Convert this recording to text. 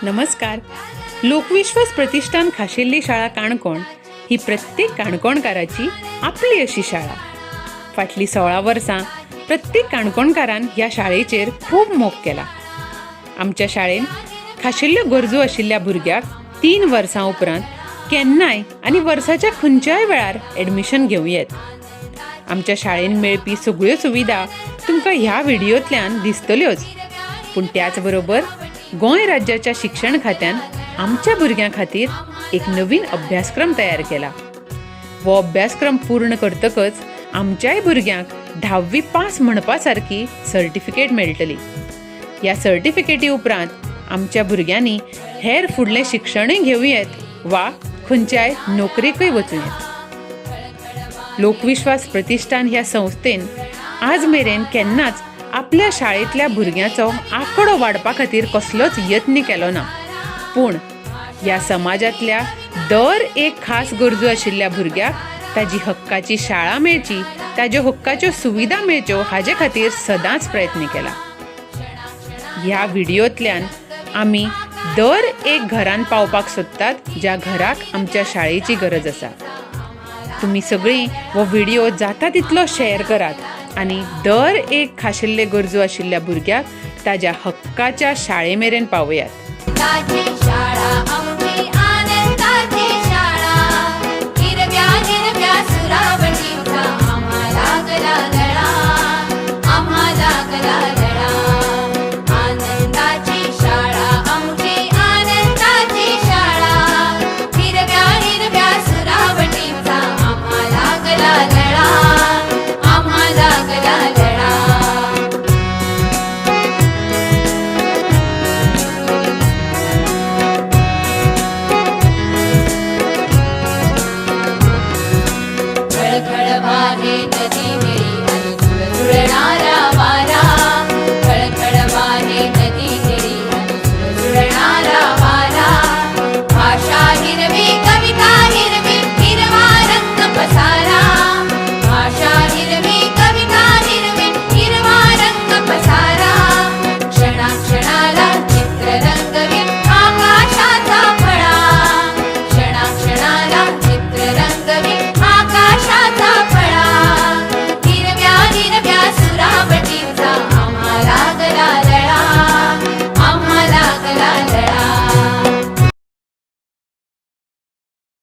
नमस्कार. लोकविश्वास प्रतिष्ठान खाशेल्ली शाळा काणकोण ही प्रत्येक काणकोणकाराची आपली अशी शाळा. फाटली 16 वर्सां प्रत्येक काणकोणकारान ह्या शाळेचेर खूब मोग केला. आमच्या शाळेन खाशेल्ल्यो गरजो आशिल्ल्या भुरग्याक 3 वर्सां उपरांत केन्नाय आनी वर्साच्या खंयच्याय वेळार एडमिशन घेवं येत. आमच्या शाळेन मेळपी सगळ्यो सुविधा तुमकां ह्या व्हिडिओंतल्यान दिसतल्योच, पूण त्याच बरोबर गोंय राज्याच्या शिक्षण खात्यान आमच्या भुरग्यां खातीर एक नवीन अभ्यासक्रम तयार केला. हो अभ्यासक्रम पूर्ण करतकच आमच्याय भुरग्यांक 10वी पास म्हणपा सारकी सर्टिफिकेट मेळटली. ह्या सर्टिफिकेटी उपरांत आमच्या भुरग्यांनी हेर फुडलें शिक्षणय घेवं येत वा खंयच्याय नोकरेकय वचूं येत. लोकविश्वास प्रतिष्ठान ह्या संस्थेन आज मेरेन केन्नाच आपल्या शाळेंतल्या भुरग्यांचो आंकडो वाडपा खातीर कसलोच यत्न केलो ना, पूण ह्या समाजांतल्या दर एक खास गरजो आशिल्ल्या भुरग्याक ताजी हक्काची शाळा मेळची, ताज्यो हक्काच्यो सुविधा मेळच्यो हाजे खातीर सदांच प्रयत्न केला. ह्या व्हिडिओंतल्यान आमी दर एक घरान पावपाक सोदतात ज्या घराक आमच्या शाळेची गरज आसा. तुम्ही सगळीं हो व्हिडिओ जाता तितलो शेअर करात आनी दर एक खाशेल्ले गरजो आशिल्ल्या भुरग्याक ताज्या हक्काच्या शाळे मेरेन पावयात.